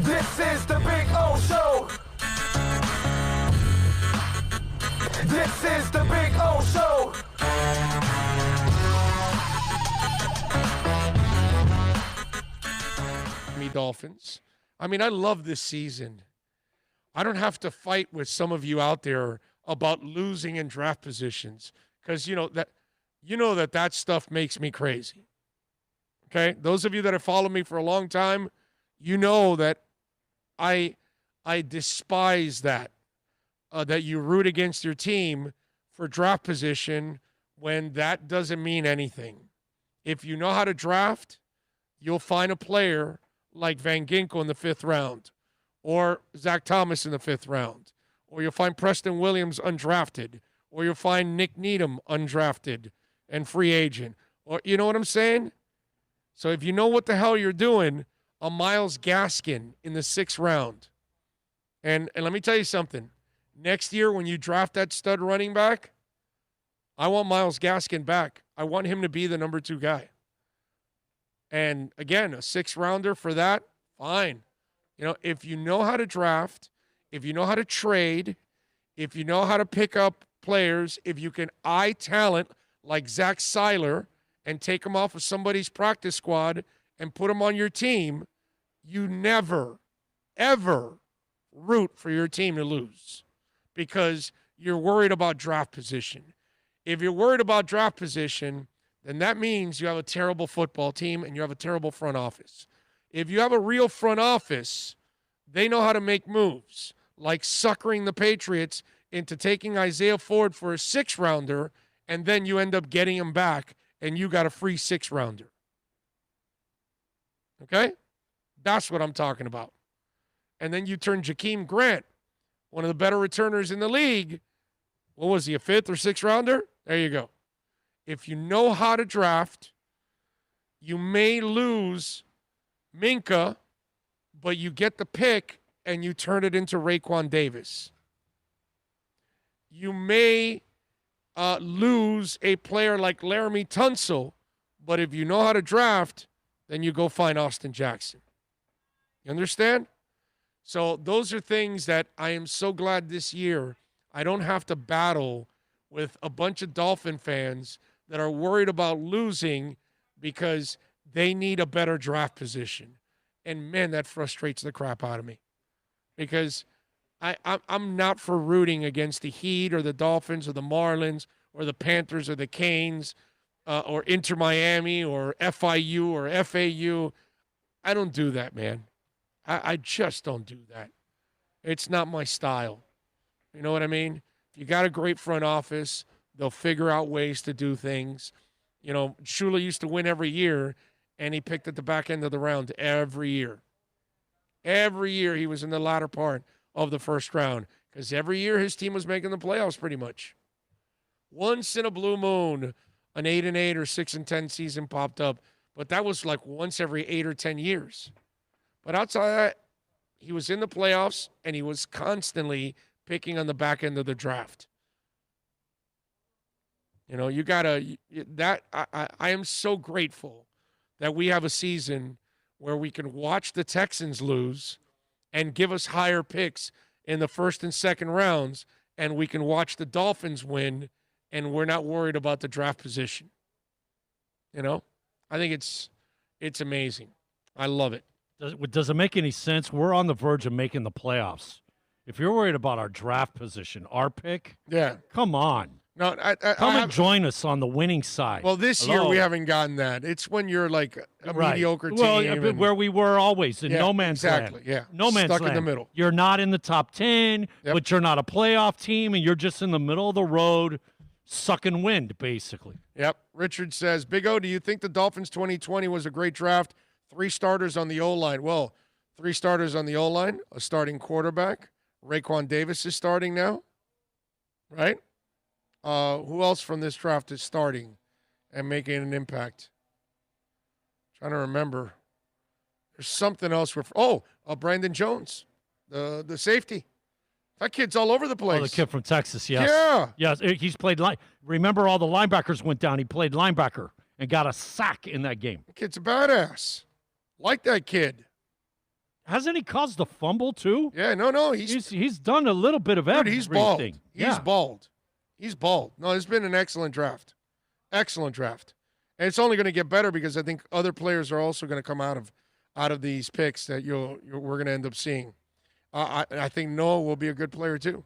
This is the Big O Show. This is the Big O Show. Me Dolphins. I mean, I love this season. I don't have to fight with some of you out there about losing in draft positions because you know that stuff makes me crazy. Okay? Those of you that have followed me for a long time, you know that I despise that. That you root against your team for draft position when that doesn't mean anything. If you know how to draft, you'll find a player like Van Ginkel in the 5th round or Zach Thomas in the 5th round, or you'll find Preston Williams undrafted, or you'll find Nick Needham undrafted and free agent. Or you know what I'm saying? So if you know what the hell you're doing, a Myles Gaskin in the 6th round. And let me tell you something. Next year, when you draft that stud running back, I want Myles Gaskin back. I want him to be the number 2 guy. And again, a 6th rounder for that, fine. You know, if you know how to draft, if you know how to trade, if you know how to pick up players, if you can eye talent like Zach Seiler and take him off of somebody's practice squad and put him on your team, you never, ever root for your team to lose. Because you're worried about draft position. If you're worried about draft position, then that means you have a terrible football team and you have a terrible front office. If you have a real front office, they know how to make moves, like suckering the Patriots into taking Isaiah Ford for a 6th-rounder, and then you end up getting him back, and you got a free 6th-rounder. Okay? That's what I'm talking about. And then you turn Jakeem Grant, one of the better returners in the league. What was he, a 5th or 6th-rounder? There you go. If you know how to draft, you may lose Minka, but you get the pick and you turn it into Raekwon Davis. You may lose a player like Laramie Tunsil, but if you know how to draft, then you go find Austin Jackson. You understand? So those are things that I am so glad this year I don't have to battle with a bunch of Dolphin fans that are worried about losing because they need a better draft position. And, man, that frustrates the crap out of me because I'm not for rooting against the Heat or the Dolphins or the Marlins or the Panthers or the Canes or Inter Miami or FIU or FAU. I don't do that, man. I just don't do that. It's not my style. You know what I mean? You got a great front office. They'll figure out ways to do things. You know, Shula used to win every year, and he picked at the back end of the round every year. Every year he was in the latter part of the 1st round because every year his team was making the playoffs pretty much. Once in a blue moon, an 8-8 or 6-10 season popped up, but that was like once every 8 or 10 years. But outside of that, he was in the playoffs, and he was constantly picking on the back end of the draft. You know, you got to – I am so grateful that we have a season where we can watch the Texans lose and give us higher picks in the 1st and 2nd rounds, and we can watch the Dolphins win, and we're not worried about the draft position. You know? I think it's amazing. I love it. Does it make any sense? We're on the verge of making the playoffs. If you're worried about our draft position, our pick, come on. No, Come and join us on the winning side. Well, this year we haven't gotten that. It's when you're like a mediocre team. Well, where we were always in no man's land. Exactly, yeah. No man's Stuck land. in the middle. You're not in the top 10, but you're not a playoff team, and you're just in the middle of the road sucking wind, basically. Yep. Richard says, Big O, do you think the Dolphins 2020 was a great draft? 3 starters on the O-line. Well, 3 starters on the O-line, a starting quarterback. Raekwon Davis is starting now, right? Who else from this draft is starting and making an impact? Trying to remember. There's something else. Brandon Jones, the safety. That kid's all over the place. Oh, the kid from Texas, yes. Yeah. Yes, he's played remember all the linebackers went down. He played linebacker and got a sack in that game. The kid's a badass. Like that kid. Hasn't he caused a fumble too? Yeah, no. He's done a little bit of everything. He's bald. Yeah. He's bald. No, it's been an excellent draft. Excellent draft. And it's only going to get better because I think other players are also going to come out of these picks that we're going to end up seeing. I think Noah will be a good player too.